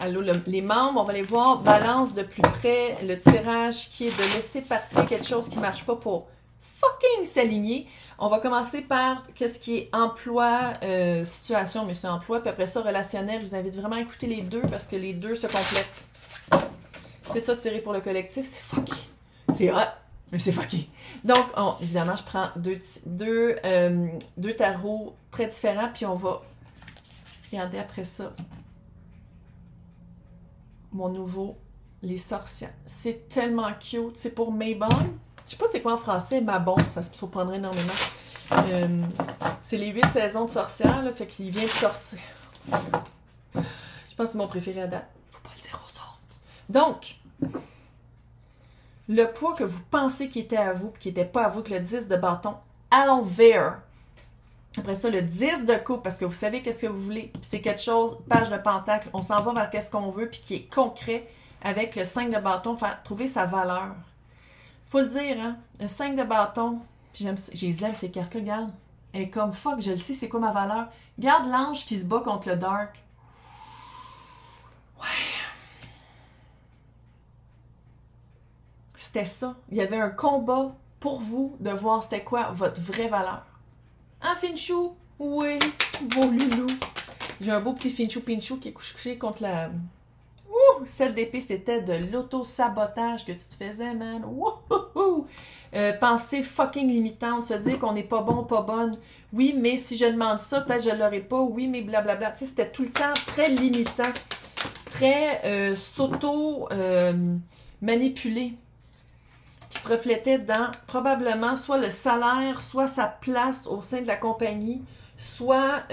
Alors, les membres, on va les voir. Balance de plus près. Le tirage qui est de laisser partir quelque chose qui ne marche pas pour fucking s'aligner. On va commencer par qu'est-ce qui est emploi, situation, mais c'est emploi. Puis après ça, relationnel. Je vous invite vraiment à écouter les deux parce que les deux se complètent. C'est ça, tirer pour le collectif. C'est fucky. C'est hot, mais c'est fucky. Donc, évidemment, je prends deux tarots très différents. Puis on va regarder après ça mon nouveau, les sorcières. C'est tellement cute. C'est pour Mabon. Je sais pas c'est quoi en français, Mabon. Ça se surprendrait énormément. C'est les 8 saisons de sorcières, là, fait qu'il vient de sortir. Je pense que c'est mon préféré à date. Faut pas le dire aux autres. Donc, le poids que vous pensez qui était à vous, qui n'était pas à vous, que le 10 de bâton, à l'envers. Après ça, le 10 de coupe, parce que vous savez qu'est-ce que vous voulez. Puis c'est quelque chose, page de pentacle, on s'en va vers qu'est-ce qu'on veut, puis qui est concret avec le 5 de bâton, faire trouver sa valeur. Faut le dire, hein, le 5 de bâton, puis je les aime ces cartes-là, regarde. Elle est comme fuck, je le sais, c'est quoi ma valeur. Regarde l'ange qui se bat contre le dark. Ouais. C'était ça. Il y avait un combat pour vous de voir c'était quoi votre vraie valeur. Un Finchou? Oui, beau loulou. J'ai un beau petit Finchou-Pinchou qui est couché contre la... Ouh! Celle d'épée, c'était de l'auto-sabotage que tu te faisais, man. Wouhou! Pensée fucking limitante, se dire qu'on n'est pas bon, pas bonne. Oui, mais si je demande ça, peut-être je l'aurai pas. Oui, mais blablabla. Tu sais, c'était tout le temps très limitant. Très s'auto-manipulé. Qui se reflétait dans probablement soit le salaire, soit sa place au sein de la compagnie, soit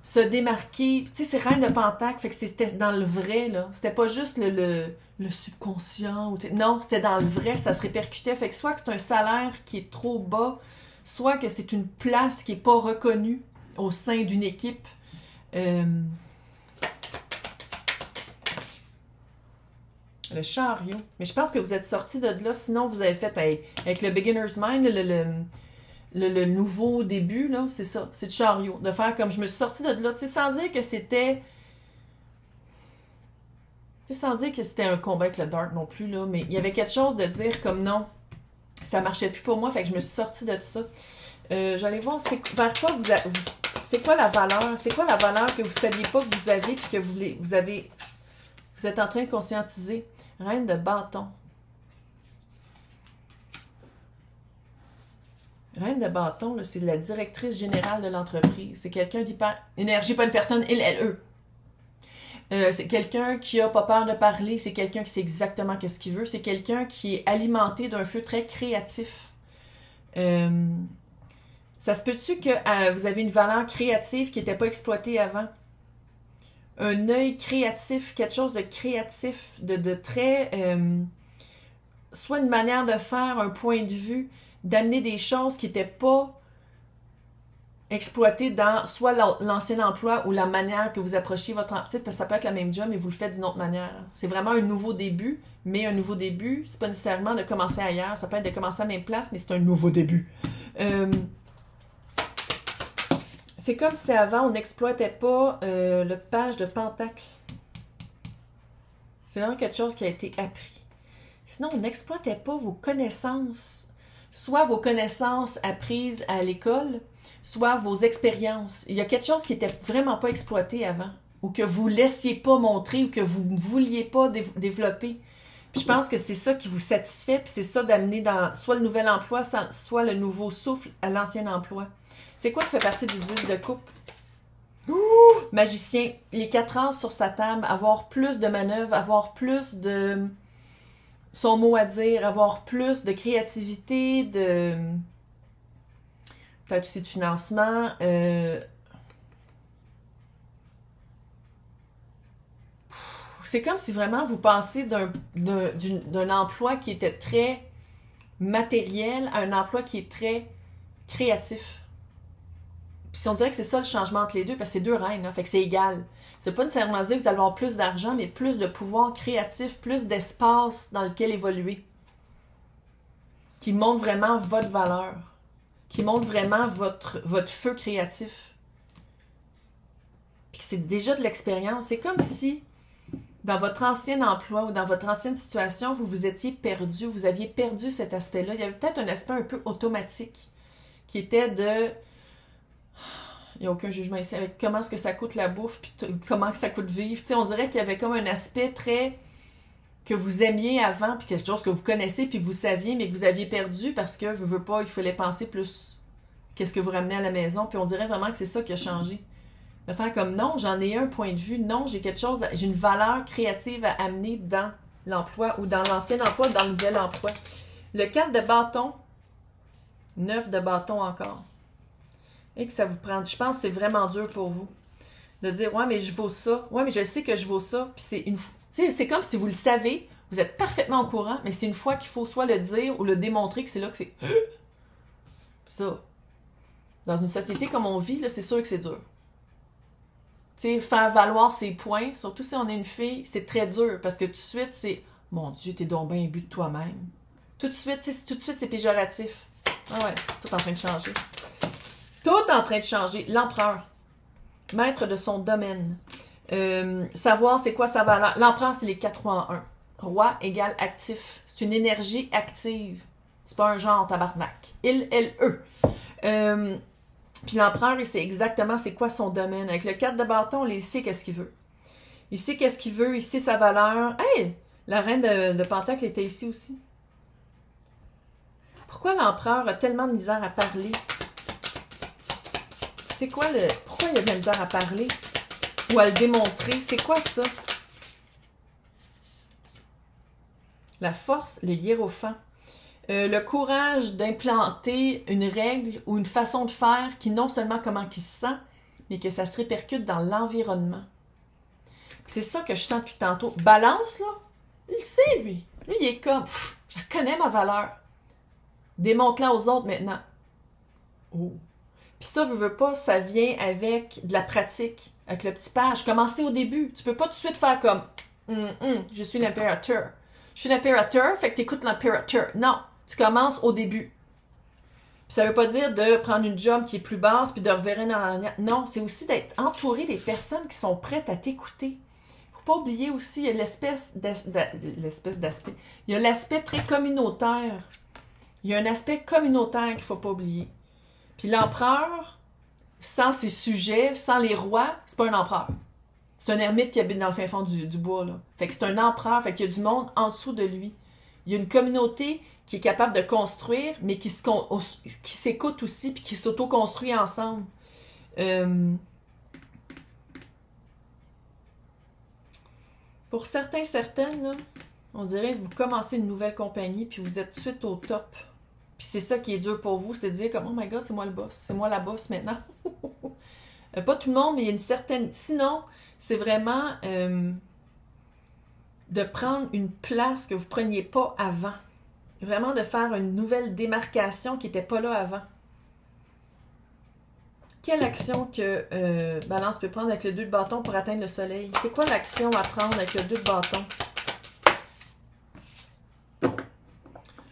se démarquer. Tu sais, c'est Reine de Pentacle, fait que c'était dans le vrai, là. C'était pas juste le subconscient. Non, c'était dans le vrai, ça se répercutait. Fait que soit que c'est un salaire qui est trop bas, soit que c'est une place qui est pas reconnue au sein d'une équipe. Le chariot. Mais je pense que vous êtes sorti de là, sinon vous avez fait avec le Beginner's Mind, le nouveau début, là, c'est ça, c'est le chariot. De faire comme je me suis sortie de là, tu sais, sans dire que c'était... Tu sais, sans dire que c'était un combat avec le Dark non plus, là, mais il y avait quelque chose de dire comme non, ça marchait plus pour moi, fait que je me suis sortie de ça. J'allais voir, vers quoi c'est quoi la valeur? C'est quoi la valeur que vous saviez pas que vous avez puis que vous êtes en train de conscientiser? Reine de bâton. Reine de bâton, c'est la directrice générale de l'entreprise. C'est quelqu'un d'hyper... Énergie, pas une personne, eux. C'est quelqu'un qui a pas peur de parler. C'est quelqu'un qui sait exactement qu'est-ce qu'il veut. C'est quelqu'un qui est alimenté d'un feu très créatif. Ça se peut-tu que vous avez une valeur créative qui n'était pas exploitée avant? Un œil créatif, quelque chose de créatif, de très... soit une manière de faire, un point de vue, d'amener des choses qui n'étaient pas exploitées dans soit l'ancien emploi ou la manière que vous approchiez votre emploi. Parce que ça peut être la même job, mais vous le faites d'une autre manière. C'est vraiment un nouveau début, mais un nouveau début, c'est pas nécessairement de commencer ailleurs. Ça peut être de commencer à la même place, mais c'est un nouveau début. C'est comme si avant, on n'exploitait pas le page de Pentacle. C'est vraiment quelque chose qui a été appris. Sinon, on n'exploitait pas vos connaissances, soit vos connaissances apprises à l'école, soit vos expériences. Il y a quelque chose qui n'était vraiment pas exploité avant, ou que vous ne laissiez pas montrer, ou que vous ne vouliez pas développer. Puis je pense que c'est ça qui vous satisfait, puis c'est ça d'amener dans soit le nouvel emploi, soit le nouveau souffle à l'ancien emploi. C'est quoi qui fait partie du 10 de coupe? Ouh! Magicien, les 4 ans sur sa table, avoir plus de manœuvres, avoir plus de son mot à dire, avoir plus de créativité, de peut-être aussi de financement. C'est comme si vraiment vous passez d'un emploi qui était très matériel à un emploi qui est très créatif. Puis on dirait que c'est ça le changement entre les deux, parce que c'est deux reines, hein, fait que c'est égal. C'est pas nécessairement dire que vous allez avoir plus d'argent, mais plus de pouvoir créatif, plus d'espace dans lequel évoluer. Qui montre vraiment votre valeur. Qui montre vraiment votre feu créatif. puis que c'est déjà de l'expérience, c'est comme si dans votre ancien emploi ou dans votre ancienne situation, vous vous étiez perdu, vous aviez perdu cet aspect-là. Il y avait peut-être un aspect un peu automatique qui était de... Il n'y a aucun jugement ici avec comment est-ce que ça coûte la bouffe puis comment que ça coûte vivre. Tu sais, on dirait qu'il y avait comme un aspect très... que vous aimiez avant puis quelque chose que vous connaissez puis que vous saviez mais que vous aviez perdu parce que vous voulez pas, il fallait penser plus qu'est-ce que vous ramenez à la maison. Puis on dirait vraiment que c'est ça qui a changé. De faire comme non, j'en ai un point de vue. Non, j'ai quelque chose, j'ai une valeur créative à amener dans l'emploi ou dans l'ancien emploi ou dans le nouvel emploi. Le 4 de bâton, 9 de bâton encore. Et que ça vous prend, je pense que c'est vraiment dur pour vous. De dire, ouais, mais je vaux ça. Ouais, mais je sais que je vaux ça. Puis c'est une, tu sais, c'est comme si vous le savez, vous êtes parfaitement au courant, mais c'est une fois qu'il faut soit le dire ou le démontrer que c'est là que c'est. Ça. Dans une société comme on vit, là, c'est sûr que c'est dur. Tu sais, faire valoir ses points, surtout si on est une fille, c'est très dur parce que tout de suite, c'est mon Dieu, t'es donc bien imbu de toi-même. Tout de suite, c'est péjoratif. Ah ouais, tout en train de changer. Tout en train de changer. L'empereur. Maître de son domaine. Savoir c'est quoi sa valeur. L'empereur, c'est les 4 rois en 1. Roi égale actif. C'est une énergie active. C'est pas un genre tabarnak. Il, elle, eux. Puis l'empereur, il sait exactement c'est quoi son domaine. Avec le 4 de bâton, il sait qu'est-ce qu'il veut. Il sait qu'est-ce qu'il veut, il sait sa valeur. Hey! La reine de Pentacle était ici aussi. Pourquoi l'empereur a tellement de misère à parler? C'est quoi le... Pourquoi il y a de la misère à parler? Ou à le démontrer? C'est quoi ça? La force, le hiérophant. Le courage d'implanter une règle ou une façon de faire qui non seulement comment il se sent, mais que ça se répercute dans l'environnement. C'est ça que je sens depuis tantôt. Balance, là, il le sait, lui. Lui, il est comme, je connais ma valeur. Démontre-la aux autres maintenant. Oh. Puis ça, veux pas, ça vient avec de la pratique, avec le petit page. Commencer au début. Tu peux pas tout de suite faire comme, je suis l'impérateur. Je suis l'impérateur, fait que t'écoutes l'impérateur. Non. Tu commences au début. Puis ça veut pas dire de prendre une job qui est plus basse puis de revirer dans la... Non, c'est aussi d'être entouré des personnes qui sont prêtes à t'écouter. Faut pas oublier aussi, il y a l'espèce d'aspect. Il y a l'aspect très communautaire. Il y a un aspect communautaire qu'il faut pas oublier. Puis l'empereur, sans ses sujets, sans les rois, c'est pas un empereur. C'est un ermite qui habite dans le fin fond du bois, là. Fait que c'est un empereur, fait qu'il y a du monde en dessous de lui. Il y a une communauté qui est capable de construire, mais qui s'écoute aussi, puis qui s'auto-construit ensemble. Pour certaines, là, on dirait que vous commencez une nouvelle compagnie, puis vous êtes tout de suite au top. Puis c'est ça qui est dur pour vous, c'est de dire comme « Oh my God, c'est moi le boss, c'est moi la boss maintenant. » Pas tout le monde, mais il y a une certaine... Sinon, c'est vraiment de prendre une place que vous ne preniez pas avant. Vraiment de faire une nouvelle démarcation qui n'était pas là avant. Quelle action que Balance peut prendre avec le 2 de bâton pour atteindre le soleil? C'est quoi l'action à prendre avec le 2 de bâton?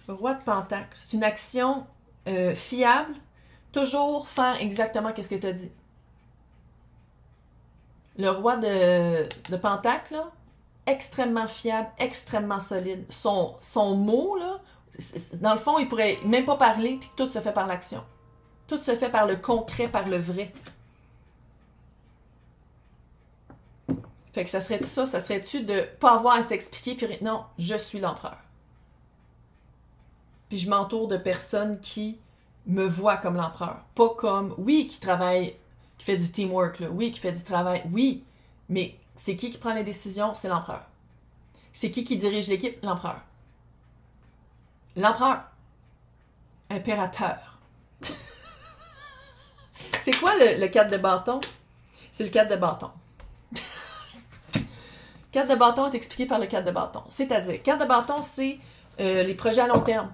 Roi de Pentacle. C'est une action fiable. Toujours faire exactement ce que tu as dit. Le roi de Pentacle, là, extrêmement fiable, extrêmement solide. Son mot, là, dans le fond, il pourrait même pas parler, puis tout se fait par l'action. Tout se fait par le concret, par le vrai. Fait que ça serait-tu ça? Ça serait-tu de pas avoir à s'expliquer, puis non, je suis l'empereur. Puis je m'entoure de personnes qui me voient comme l'empereur. Pas comme, oui, qui travaille, qui fait du teamwork, là. Oui, qui fait du travail, oui, mais c'est qui prend les décisions? C'est l'empereur. C'est qui dirige l'équipe? L'empereur. L'empereur. Impérateur. C'est quoi le 4 de bâton? C'est le 4 de bâton. 4 de bâton est expliqué par le 4 de bâton. C'est-à-dire, 4 de bâton, c'est les projets à long terme.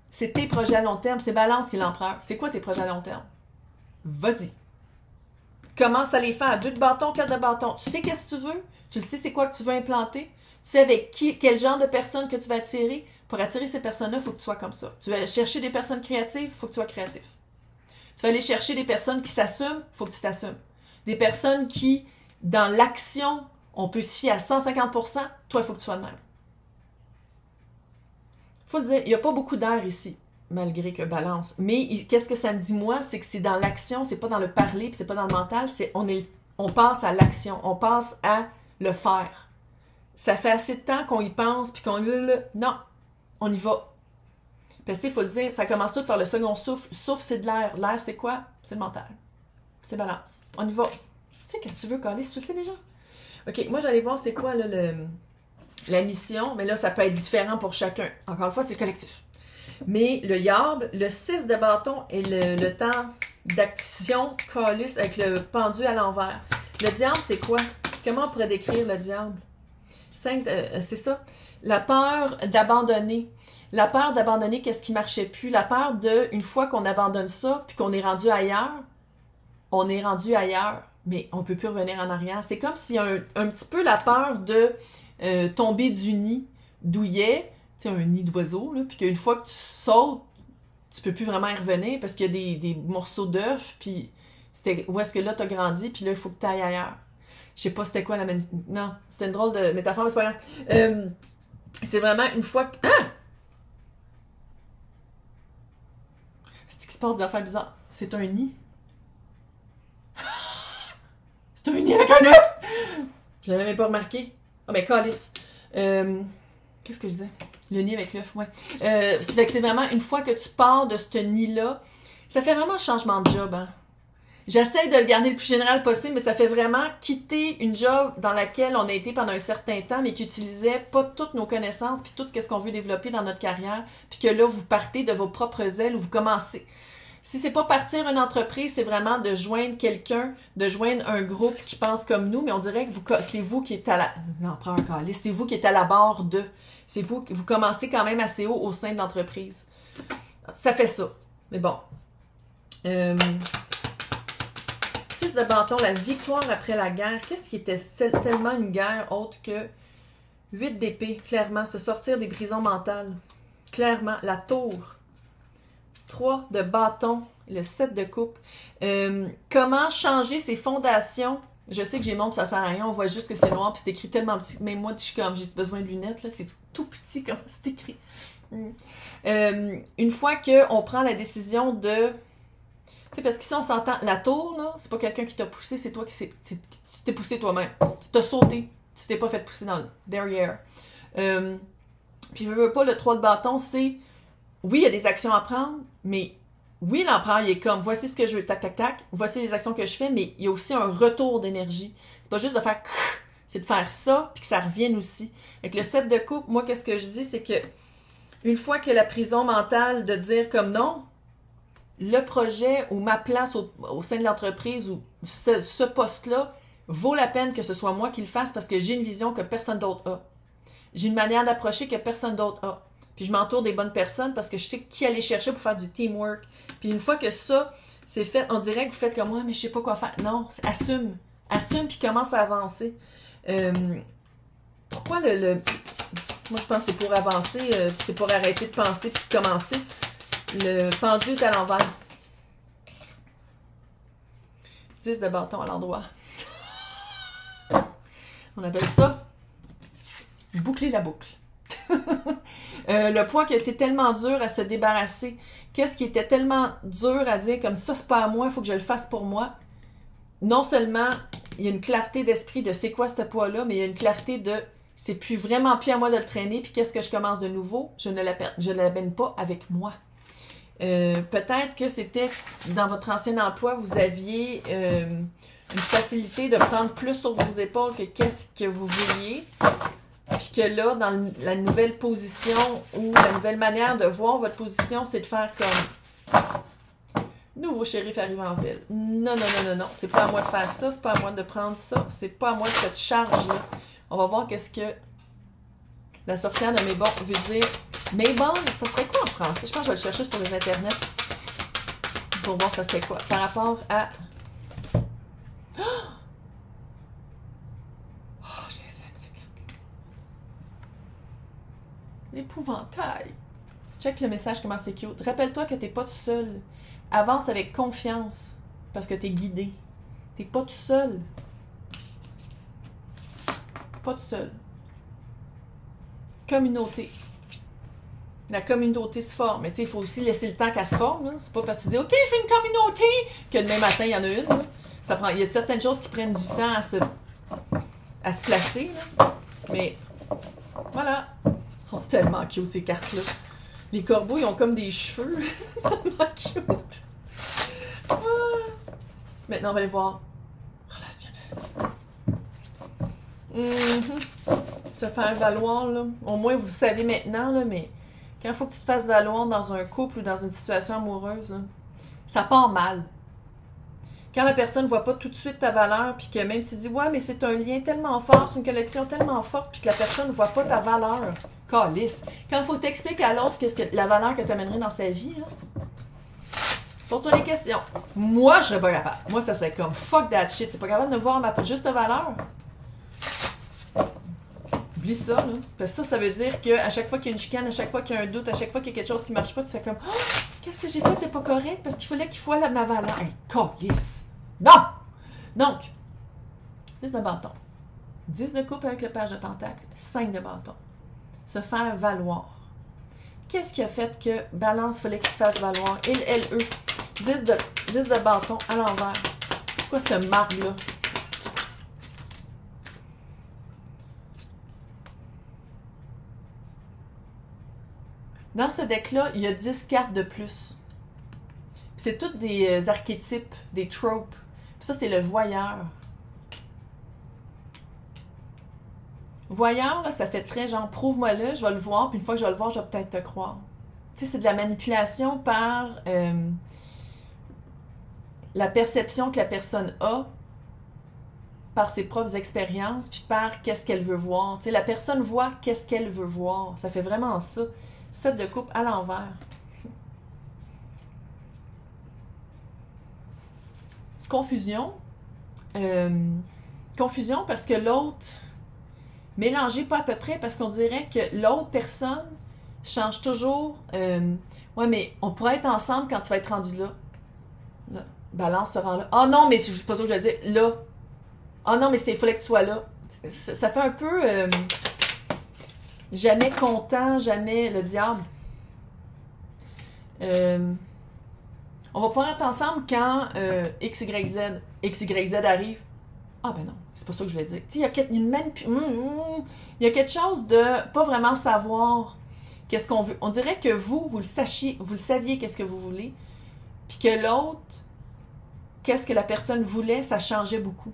C'est tes projets à long terme. C'est Balance qui est l'empereur. C'est quoi tes projets à long terme? Vas-y. Commence à les faire. 2 de bâton, 4 de bâton. Tu sais qu'est-ce que tu veux? Tu le sais c'est quoi que tu veux implanter? Tu sais avec quel genre de personnes que tu vas attirer? Pour attirer ces personnes-là, il faut que tu sois comme ça. Tu vas aller chercher des personnes créatives, il faut que tu sois créatif. Tu vas aller chercher des personnes qui s'assument, il faut que tu t'assumes. Des personnes qui, dans l'action, on peut se fier à 150%, toi, il faut que tu sois de même. Faut le dire, il n'y a pas beaucoup d'air ici, malgré que balance. Mais qu'est-ce que ça me dit, moi? C'est que c'est dans l'action, c'est pas dans le parler, puis c'est pas dans le mental, on passe à l'action, on passe à le faire. Ça fait assez de temps qu'on y pense, puis qu'on... Non, on y va. Parce qu'il faut le dire, ça commence tout par le second souffle. Souffle, c'est de l'air. L'air, c'est quoi? C'est le mental. C'est balance. On y va. Tu sais, qu'est-ce que tu veux, Carlis? Tu le sais déjà? OK, moi, j'allais voir c'est quoi là, la mission. Mais là, ça peut être différent pour chacun. Encore une fois, c'est collectif. Mais le yarb, le 6 de bâton et le temps d'action, Carlis, avec le pendu à l'envers. Le diable, c'est quoi? Comment on pourrait décrire le diable? C'est ça. La peur d'abandonner. La peur d'abandonner qu'est-ce qui marchait plus. La peur de, une fois qu'on abandonne ça, puis qu'on est rendu ailleurs, on est rendu ailleurs, mais on peut plus revenir en arrière. C'est comme s'il y a un petit peu la peur de tomber du nid douillet, tu sais, un nid d'oiseau, là, puis qu'une fois que tu sautes, tu peux plus vraiment y revenir parce qu'il y a des morceaux d'œufs, puis où est-ce que là t'as grandi, puis là, il faut que tu ailles ailleurs. Je sais pas c'était quoi la... Non, c'était une drôle de métaphore, mais c'est pas grave. C'est vraiment une fois que... Ah! C'est ce qui se passe des affaires bizarres. C'est un nid. C'est un nid avec un œuf! Je l'avais même pas remarqué. Ah, mais calice. Qu'est-ce que je disais? Le nid avec l'œuf, ouais. Fait que c'est vraiment, une fois que tu pars de ce nid-là, ça fait vraiment un changement de job, hein. J'essaie de le garder le plus général possible, mais ça fait vraiment quitter une job dans laquelle on a été pendant un certain temps, mais qui utilisait pas toutes nos connaissances, puis tout ce qu'on veut développer dans notre carrière, puis que là, vous partez de vos propres ailes ou vous commencez. Si c'est pas partir une entreprise, c'est vraiment de joindre quelqu'un, de joindre un groupe qui pense comme nous, mais on dirait que c'est vous qui êtes à la... Non, prends un calice, c'est vous qui êtes à la barre de... C'est vous commencez quand même assez haut au sein de l'entreprise. Ça fait ça. Mais bon. 6 de bâton, la victoire après la guerre. Qu'est-ce qui était tellement une guerre autre que 8 d'épée, clairement, se sortir des prisons mentales. Clairement, la tour. 3 de bâton, le 7 de coupe. Comment changer ses fondations? Je sais que j'ai montré, ça sert à rien, on voit juste que c'est noir, puis c'est écrit tellement petit. Même moi, je suis comme, j'ai besoin de lunettes, là, c'est tout petit comme c'est écrit. Une fois qu'on prend la décision de... Tu sais, parce qu'ici, on s'entend, la tour, là, c'est pas quelqu'un qui t'a poussé, c'est toi tu t'es poussé toi-même. Tu t'as sauté, tu t'es pas fait pousser dans le derrière. Puis, veux pas, le 3 de bâton, c'est... Oui, il y a des actions à prendre, mais... Oui, l'empereur, il est comme, voici ce que je veux, tac, tac, tac, voici les actions que je fais, mais il y a aussi un retour d'énergie. C'est pas juste de faire... C'est de faire ça, puis que ça revienne aussi. Avec le 7 de coupe, moi, qu'est-ce que je dis, c'est que une fois que la prison mentale de dire comme non, le projet ou ma place au sein de l'entreprise ou ce poste-là vaut la peine que ce soit moi qui le fasse parce que j'ai une vision que personne d'autre a. J'ai une manière d'approcher que personne d'autre a. Puis je m'entoure des bonnes personnes parce que je sais qui aller chercher pour faire du teamwork. Puis une fois que ça, c'est fait, on dirait que vous faites comme moi, mais je sais pas quoi faire. Non, assume. Assume puis commence à avancer. Pourquoi moi je pense que c'est pour avancer, c'est pour arrêter de penser puis de commencer. Le pendu est à l'envers. 10 de bâton à l'endroit. On appelle ça boucler la boucle. Le poids qui a été tellement dur à se débarrasser. Qu'est-ce qui était tellement dur à dire comme ça, c'est pas à moi, il faut que je le fasse pour moi. Non seulement il y a une clarté d'esprit de c'est quoi ce poids-là, mais il y a une clarté de c'est vraiment plus à moi de le traîner, puis qu'est-ce que je commence de nouveau? Je ne l'amène pas avec moi. Peut-être que c'était dans votre ancien emploi, vous aviez une facilité de prendre plus sur vos épaules que qu'est-ce que vous vouliez. Puis que là, dans la nouvelle position ou la nouvelle manière de voir votre position, c'est de faire comme nouveau shérif arrive en ville. Non, non, non, non, non. C'est pas à moi de faire ça, c'est pas à moi de prendre ça, c'est pas à moi de cette charge-là. On va voir qu'est-ce que la sorcière de Mabon veut dire. Mabon, ça serait quoi en français? Je pense que je vais le chercher sur les internets pour voir ça serait quoi. Par rapport à... L'épouvantail. Check le message, comment c'est cute. Rappelle-toi que t'es pas tout seul. Avance avec confiance, parce que t'es guidé. T'es pas tout seul. Pas tout seul. Communauté. La communauté se forme. Mais tu sais, il faut aussi laisser le temps qu'elle se forme. C'est pas parce que tu dis « OK, je fais une communauté » que demain matin, il y en a une. Ça prend, il y a certaines choses qui prennent du temps à se placer. Là. Mais voilà. Ils sont tellement cute, ces cartes-là. Les corbeaux, ils ont comme des cheveux. C'est tellement cute. Ah. Maintenant, on va aller voir relationnel. Se faire valoir, là. Au moins, vous le savez maintenant, là, mais quand il faut que tu te fasses valoir dans un couple ou dans une situation amoureuse, là, ça part mal. Quand la personne ne voit pas tout de suite ta valeur, puis que même tu dis « Ouais, mais c'est un lien tellement fort, c'est une connexion tellement forte, puis que la personne ne voit pas ta valeur. » Calisse. Quand il faut que tu expliques à l'autre la valeur que tu amènerais dans sa vie, là, pose-toi des questions. Moi, je serais pas capable. Moi, ça serait comme « Fuck that shit. T'es pas capable de voir ma juste valeur. » Oublie ça, là. Parce que ça veut dire qu'à chaque fois qu'il y a une chicane, à chaque fois qu'il y a un doute, à chaque fois qu'il y a quelque chose qui marche pas, tu fais comme « Oh, qu'est-ce que j'ai fait de pas correct? Parce qu'il fallait qu'il voie ma valeur. » Hey, calisse. Non! Donc, 10 de bâton. 10 de coupe avec le page de pentacle. 5 de bâton. Se faire valoir. Qu'est-ce qui a fait que Balance, il fallait qu'il se fasse valoir? Il, elle, eux. 10 de bâton à l'envers. Pourquoi cette marque-là? Dans ce deck-là, il y a 10 cartes de plus. C'est toutes des archétypes, des tropes. Puis ça, c'est le voyeur. Voyeur, là, ça fait très genre, prouve-moi-le, je vais le voir, puis une fois que je vais le voir, je vais peut-être te croire. Tu sais, c'est de la manipulation par la perception que la personne a, par ses propres expériences, puis par qu'est-ce qu'elle veut voir. Tu sais, la personne voit qu'est-ce qu'elle veut voir. Ça fait vraiment ça. 7 de coupe à l'envers. Confusion. Confusion parce que l'autre... Mélangez pas à peu près parce qu'on dirait que l'autre personne change toujours. Ouais, mais on pourrait être ensemble quand tu vas être rendu là. Là. Balance se rend là. Ah non, mais c'est pas ça que je veux dire. Là. Ah non, mais il fallait que tu sois là. Ça fait un peu jamais content, jamais le diable. On va pouvoir être ensemble quand X, Y, Z arrive. Ah ben non, c'est pas ça que je voulais dire. Tu sais, il y a quelque chose de pas vraiment savoir qu'est-ce qu'on veut. On dirait que vous le saviez qu'est-ce que vous voulez, puis que l'autre, qu'est-ce que la personne voulait, ça changeait beaucoup.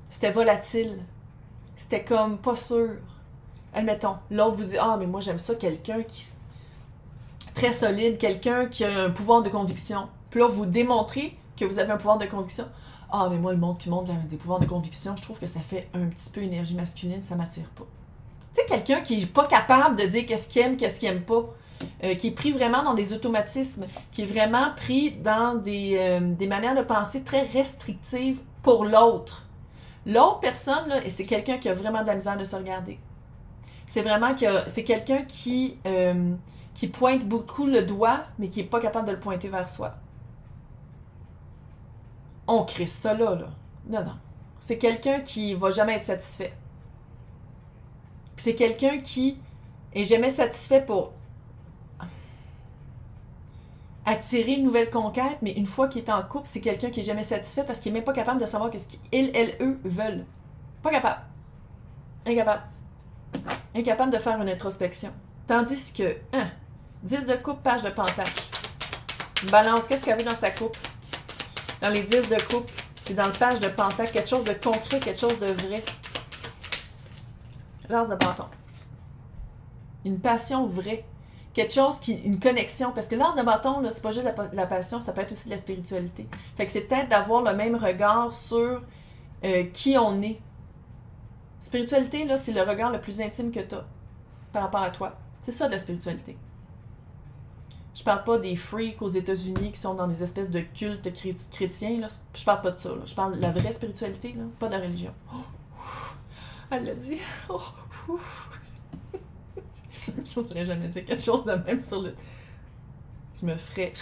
C'était volatile. C'était comme pas sûr. Admettons, l'autre vous dit « Ah, mais moi j'aime ça, quelqu'un qui est très solide, quelqu'un qui a un pouvoir de conviction. » Puis là, vous démontrez que vous avez un pouvoir de conviction. Ah, mais moi, le monde qui montre des pouvoirs de conviction, je trouve que ça fait un petit peu énergie masculine, ça m'attire pas. Tu sais, quelqu'un qui est pas capable de dire qu'est-ce qu'il aime, qu'est-ce qu'il aime pas, qui est pris vraiment dans des automatismes, qui est vraiment pris dans des manières de penser très restrictives pour l'autre. L'autre personne, là, et c'est quelqu'un qui a vraiment de la misère de se regarder. C'est vraiment c'est quelqu'un qui pointe beaucoup le doigt, mais qui est pas capable de le pointer vers soi. On crée ça là. Non, non. C'est quelqu'un qui va jamais être satisfait. C'est quelqu'un qui est jamais satisfait pour attirer une nouvelle conquête, mais une fois qu'il est en couple, c'est quelqu'un qui est jamais satisfait parce qu'il est même pas capable de savoir qu'est-ce qu'ils, elles, eux veulent. Pas capable. Incapable. Incapable de faire une introspection. Tandis que, 10 de coupe, page de pentacle. Balance, qu'est-ce qu'il y avait dans sa coupe? Dans les 10 de coupe, puis dans le page de pentacle, quelque chose de concret, quelque chose de vrai. L'as de bâton. Une passion vraie. Quelque chose une connexion. Parce que l'as de bâton, là, c'est pas juste la passion, ça peut être aussi de la spiritualité. Fait que c'est peut-être d'avoir le même regard sur qui on est. Spiritualité, là, c'est le regard le plus intime que tu as par rapport à toi. C'est ça de la spiritualité. Je parle pas des freaks aux États-Unis qui sont dans des espèces de cultes chrétiens. Là. Je parle pas de ça. Là. Je parle de la vraie spiritualité, là, pas de la religion. Oh, elle l'a dit. Oh, je n'oserais jamais dire quelque chose de même sur le... Je me ferais...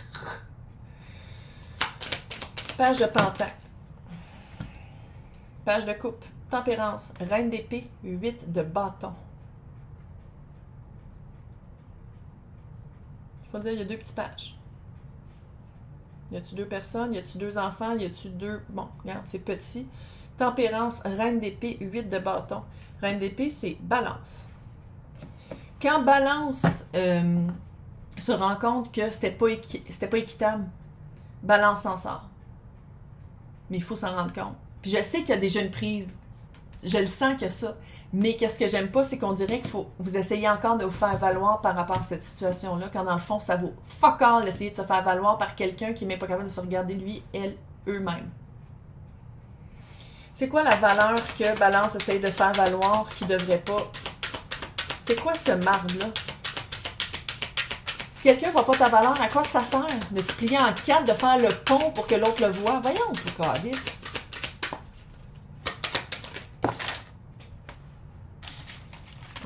Page de pentacle. Page de coupe. Tempérance. Reine d'épée. 8 de bâton. Il faut dire, il y a 2 petites pages. Y a-tu 2 personnes? Y a-tu 2 enfants? Y a-tu 2... Bon, regarde, c'est petit. Tempérance, reine d'épée, 8 de bâton. Reine d'épée, c'est balance. Quand balance se rend compte que c'était pas équitable, balance s'en sort. Mais il faut s'en rendre compte. Puis je sais qu'il y a des jeunes prises. Je le sens qu'il y a ça. Mais qu'est-ce que j'aime pas, c'est qu'on dirait qu'il faut vous essayer encore de vous faire valoir par rapport à cette situation-là, quand dans le fond, ça vaut fuck all d'essayer de se faire valoir par quelqu'un qui n'est même pas capable de se regarder lui, elle, eux-mêmes. C'est quoi la valeur que Balance essaye de faire valoir qui devrait pas? C'est quoi cette marde-là? Si quelqu'un ne voit pas ta valeur, à quoi que ça sert? De se plier en 4, de faire le pont pour que l'autre le voit? Voyons, tout calice.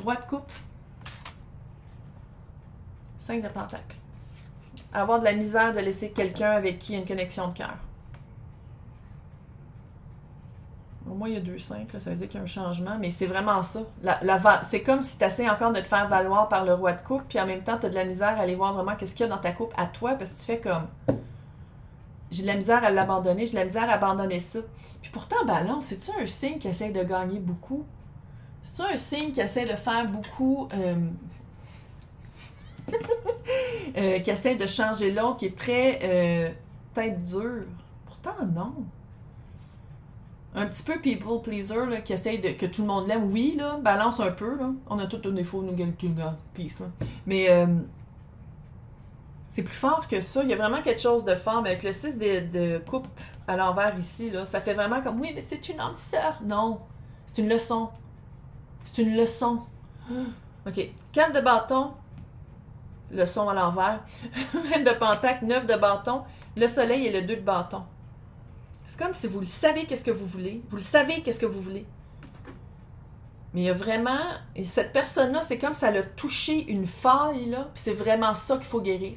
Roi de coupe. 5 de pentacle. Avoir de la misère de laisser quelqu'un avec qui il y a une connexion de cœur. Au moins, il y a 2 5, là, ça veut dire qu'il y a un changement, mais c'est vraiment ça. C'est comme si tu essaies encore de te faire valoir par le roi de coupe, puis en même temps, tu as de la misère à aller voir vraiment qu'est-ce qu'il y a dans ta coupe à toi, parce que tu fais comme... J'ai de la misère à l'abandonner, j'ai de la misère à abandonner ça. Puis pourtant, Balance, c'est-tu un signe qui essaie de gagner beaucoup? C'est un signe qui essaie de faire beaucoup, qui essaie de changer l'autre, qui est très tête dure. Pourtant, non. Un petit peu people pleaser, là, qui essaie que tout le monde l'aime. Oui, là, balance un peu. Là. On a tous un défaut, nous gagnons tout le gars. Peace. Là. Mais c'est plus fort que ça. Il y a vraiment quelque chose de fort. Mais avec le 6 de coupe à l'envers ici, là, ça fait vraiment comme, oui, mais c'est une âme sœur. Non, c'est une leçon. C'est une leçon. OK. 4 de bâton. Leçon à l'envers. 20 de pentacle. 9 de bâton. Le soleil et le 2 de bâton. C'est comme si vous le savez qu'est-ce que vous voulez. Vous le savez qu'est-ce que vous voulez. Mais il y a vraiment... Et cette personne-là, c'est comme si elle a touché une faille, là. Puis c'est vraiment ça qu'il faut guérir.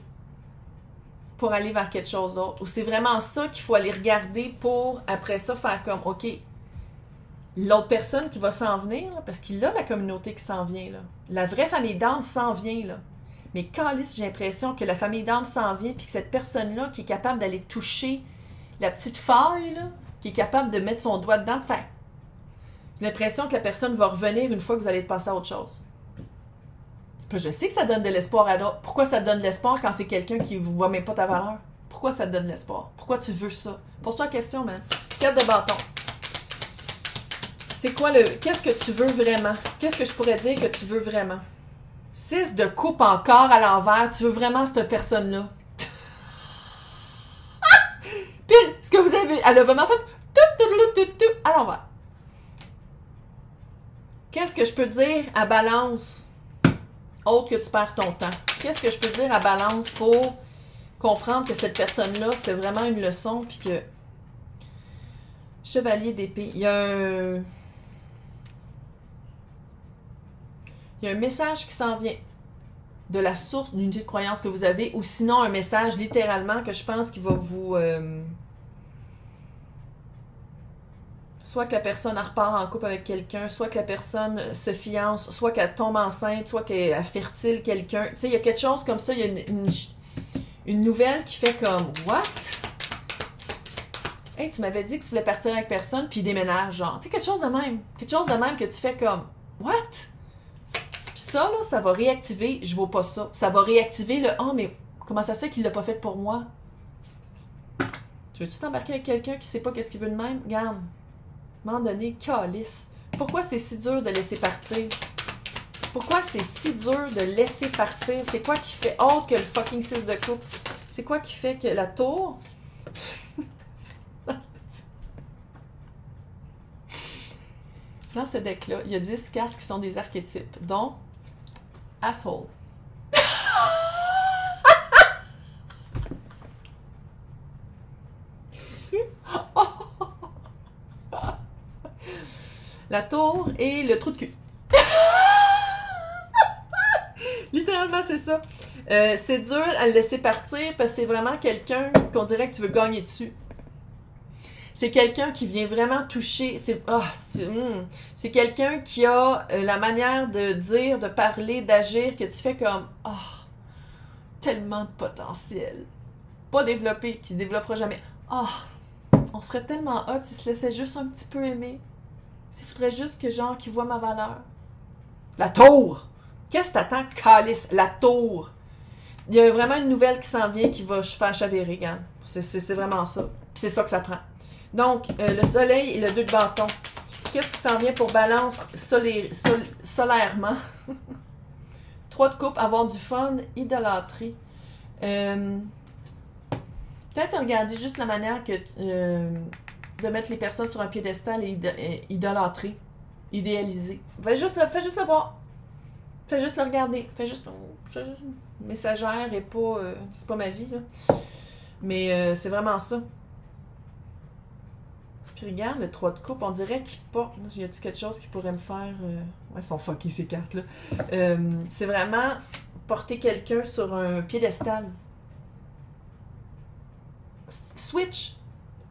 Pour aller vers quelque chose d'autre. Ou c'est vraiment ça qu'il faut aller regarder pour, après ça, faire comme, OK... L'autre personne qui va s'en venir, là, parce qu'il a la communauté qui s'en vient, là. La vraie famille d'âme s'en vient, là. Mais calisse, j'ai l'impression que la famille d'âme s'en vient, puis que cette personne-là qui est capable d'aller toucher la petite faille, là, qui est capable de mettre son doigt dedans, enfin, j'ai l'impression que la personne va revenir une fois que vous allez passer à autre chose. Puis je sais que ça donne de l'espoir à d'autres. Pourquoi ça te donne de l'espoir quand c'est quelqu'un qui ne voit même pas ta valeur? Pourquoi ça te donne de l'espoir? Pourquoi tu veux ça? Pose-toi la question, man. 4 de bâton. C'est quoi le... Qu'est-ce que tu veux vraiment? Qu'est-ce que je pourrais dire que tu veux vraiment? 6 de coupe encore à l'envers. Tu veux vraiment cette personne-là? Puis, ce que vous avez... Elle a vraiment fait... à l'envers. Qu'est-ce que je peux dire à Balance? Autre que tu perds ton temps. Qu'est-ce que je peux dire à Balance pour comprendre que cette personne-là, c'est vraiment une leçon, puis que... Chevalier d'épée. Il y a un message qui s'en vient de la source d'une unité de croyance que vous avez, ou sinon un message littéralement que je pense qu'il va vous... soit que la personne repart en couple avec quelqu'un, soit que la personne se fiance, soit qu'elle tombe enceinte, soit qu'elle fertile quelqu'un. Tu sais, il y a quelque chose comme ça, il y a une nouvelle qui fait comme « What? » Hey, tu m'avais dit que tu voulais partir avec personne, puis il déménage, genre. Tu sais, quelque chose de même. Quelque chose de même que tu fais comme « What? » Puis ça, là, ça va réactiver « Je vaux pas ça ». Ça va réactiver le « Oh, mais comment ça se fait qu'il l'a pas fait pour moi? » Tu veux-tu t'embarquer avec quelqu'un qui sait pas qu'est-ce qu'il veut de même? Regarde. À un moment donné, calice. Pourquoi c'est si dur de laisser partir? Pourquoi c'est si dur de laisser partir? C'est quoi qui fait autre que le fucking 6 de coupe? C'est quoi qui fait que la tour... Dans ce deck-là, il y a 10 cartes qui sont des archétypes, dont Asshole. La tour et le trou de cul. Littéralement, c'est ça. C'est dur à le laisser partir parce que c'est vraiment quelqu'un qu'on dirait que tu veux gagner dessus. C'est quelqu'un qui vient vraiment toucher. C'est quelqu'un qui a la manière de dire, de parler, d'agir, que tu fais comme tellement de potentiel. Pas développé, qui se développera jamais. On serait tellement hot s'il se laissait juste un petit peu aimer. S'il faudrait juste que genre qu'il voit ma valeur. La tour! Qu'est-ce que t'attends, calice? La tour! Il y a vraiment une nouvelle qui s'en vient qui va faire chavirer, regarde. C'est vraiment ça. Puis c'est ça que ça prend. Donc, le soleil et le 2 de bâton. Qu'est-ce qui s'en vient pour balance solairement? 3 de coupe, avoir du fun, idolâtrie. Peut-être regarder juste la manière que de mettre les personnes sur un piédestal et idolâtrer, idéaliser. Fais juste le voir. Fais juste le regarder. Fais juste messagère et pas... c'est pas ma vie, là. Mais c'est vraiment ça. Puis regarde, le 3 de coupe, on dirait qu'il porte... Y a-t-il quelque chose qui pourrait me faire... Ouais, ils sont fuckés, ces cartes-là. C'est vraiment porter quelqu'un sur un piédestal. Switch.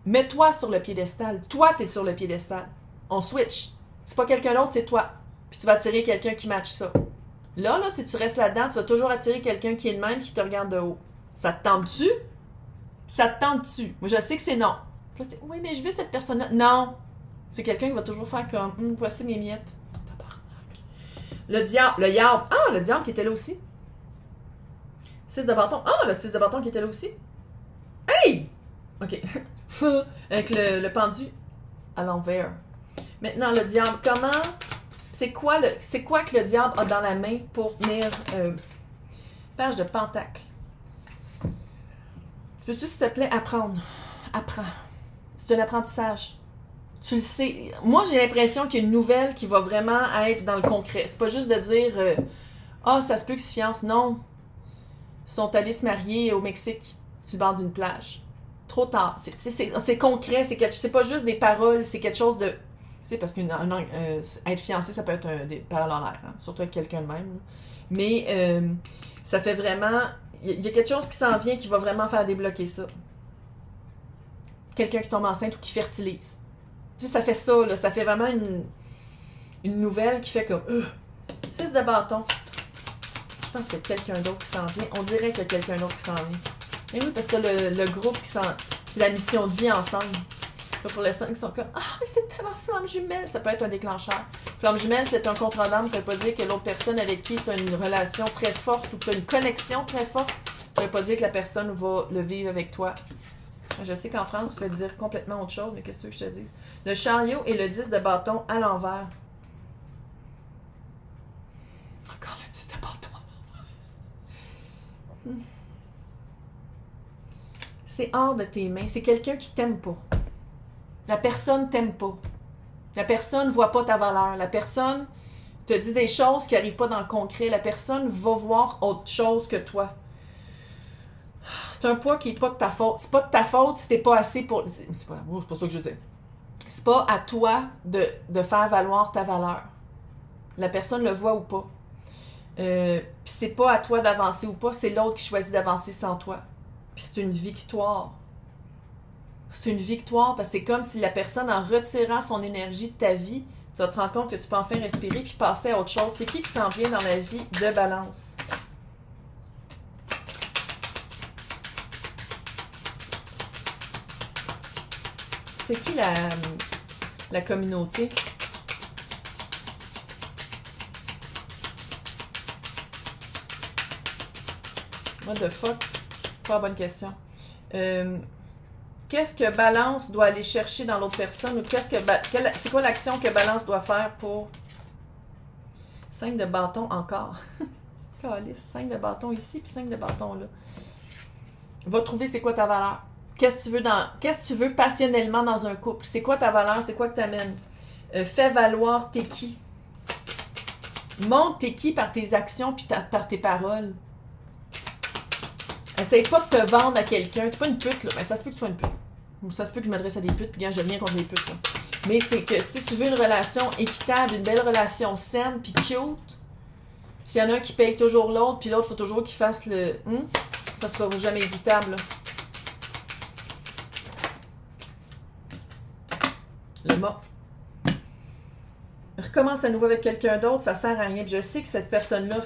Mets-toi sur le piédestal. Toi, t'es sur le piédestal. On switch. C'est pas quelqu'un d'autre, c'est toi. Puis tu vas attirer quelqu'un qui matche ça. Là, si tu restes là-dedans, tu vas toujours attirer quelqu'un qui est de même, qui te regarde de haut. Ça te tente-tu? Ça te tente-tu? Moi, je sais que c'est non. Puis là, oui, mais je veux cette personne-là. Non! C'est quelqu'un qui va toujours faire comme, voici mes miettes. Le diable. Le diable. Ah, le diable qui était là aussi. 6 de bâton. Ah, le 6 de bâton qui était là aussi. Hey! OK. Avec le pendu à l'envers. Maintenant, le diable, comment... C'est quoi que le diable a dans la main pour tenir... page de pentacle. Peux-tu, s'il te plaît, apprendre? Apprends. C'est un apprentissage. Tu le sais. Moi, j'ai l'impression qu'il y a une nouvelle qui va vraiment être dans le concret. C'est pas juste de dire ça se peut qu'ils se fiancent. Non. Ils sont allés se marier au Mexique, sur le bord d'une plage. Trop tard. C'est concret. C'est pas juste des paroles. C'est quelque chose de... Tu sais, parce qu'être fiancé, ça peut être des paroles en l'air. Hein, surtout avec quelqu'un de même. Là. Mais ça fait vraiment... Il y a quelque chose qui s'en vient qui va vraiment faire débloquer ça. Quelqu'un qui tombe enceinte ou qui fertilise. Tu sais, ça fait ça, là. Ça fait vraiment une nouvelle qui fait comme... 6 de bâton. Je pense qu'il y a quelqu'un d'autre qui s'en vient. On dirait qu'il y a quelqu'un d'autre qui s'en vient. Mais oui, parce que le groupe qui la mission de vie ensemble. Là, pour les personnes qui sont comme mais c'est tellement flamme jumelle. Ça peut être un déclencheur. Flamme jumelle, c'est un contre-d'âme. Ça veut pas dire que l'autre personne avec qui tu as une relation très forte ou que tu as une connexion très forte, ça veut pas dire que la personne va le vivre avec toi. Je sais qu'en France, vous faites dire complètement autre chose, mais qu'est-ce que je te dise? Le chariot et le 10 de bâton à l'envers. Encore le 10 de bâton à l'envers. C'est hors de tes mains. C'est quelqu'un qui t'aime pas. La personne t'aime pas. La personne voit pas ta valeur. La personne te dit des choses qui n'arrivent pas dans le concret. La personne va voir autre chose que toi. C'est un poids qui n'est pas de ta faute. C'est pas de ta faute si t'es pas assez pour... C'est pas ça que je veux dire. C'est pas à toi de faire valoir ta valeur. La personne le voit ou pas. Puis c'est pas à toi d'avancer ou pas. C'est l'autre qui choisit d'avancer sans toi. Puis c'est une victoire. C'est une victoire parce que c'est comme si la personne, en retirant son énergie de ta vie, tu vas te rendre compte que tu peux enfin respirer puis passer à autre chose. C'est qui s'en vient dans la vie de balance? C'est qui la communauté? What the fuck? Pas bonne question. Qu'est-ce que Balance doit aller chercher dans l'autre personne? Ou c'est quoi l'action que Balance doit faire pour... 5 de bâton encore. 5 de bâton ici, puis 5 de bâton là. Va trouver c'est quoi ta valeur. Qu'est-ce que tu veux passionnellement dans un couple? C'est quoi ta valeur? C'est quoi que t'amènes? Fais valoir t'es qui. Montre t'es qui par tes actions puis par tes paroles. Essaye pas de te vendre à quelqu'un. T'es pas une pute, là. Ben, ça se peut que tu sois une pute. Ou ça se peut que je m'adresse à des putes, puis bien, je viens contre les putes, là. Mais c'est que si tu veux une relation équitable, une belle relation saine, puis cute, s'il y en a un qui paye toujours l'autre, puis l'autre, il faut toujours qu'il fasse le... ça sera jamais équitable, là. Le mât. Recommence à nouveau avec quelqu'un d'autre, ça sert à rien. Puis je sais que cette personne-là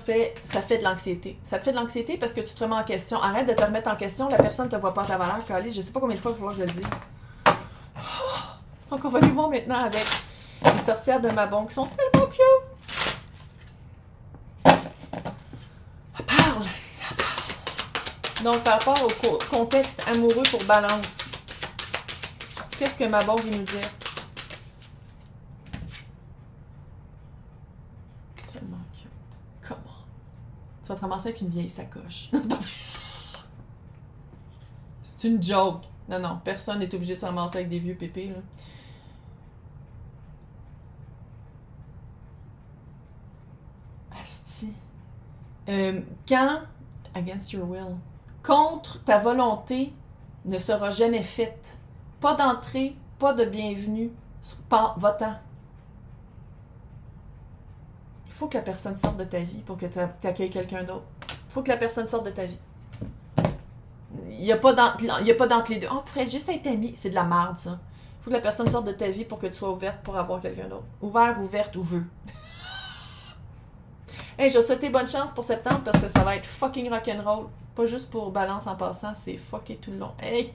ça fait de l'anxiété. Ça te fait de l'anxiété parce que tu te remets en question. Arrête de te remettre en question, la personne ne te voit pas ta valeur, Calice. Je sais pas combien de fois il va falloir que je le dise. Donc on va aller voir maintenant avec les sorcières de Mabon qui sont tellement cute. Ça parle. Donc par rapport au contexte amoureux pour Balance, qu'est-ce que Mabon veut nous dire? Tellement cute. Comment? Tu vas te ramasser avec une vieille sacoche. C'est pas vrai. C'est une joke. Non, non, personne n'est obligé de se ramasser avec des vieux pépés, là. Asti. Quand, against your will, contre ta volonté ne sera jamais faite. Pas d'entrée, pas de bienvenue, pas votant. Il faut que la personne sorte de ta vie pour que tu accueilles quelqu'un d'autre. Il faut que la personne sorte de ta vie. Il n'y a pas d'entre les deux. Oh, pourrait juste être ami. C'est de la merde, ça. Il faut que la personne sorte de ta vie pour que tu sois ouverte pour avoir quelqu'un d'autre. Ouvert, ouverte, ou veut. Hey, je vais souhaiter bonne chance pour septembre parce que ça va être fucking rock'n'roll. Pas juste pour Balance en passant, c'est fucké tout le long. Hey!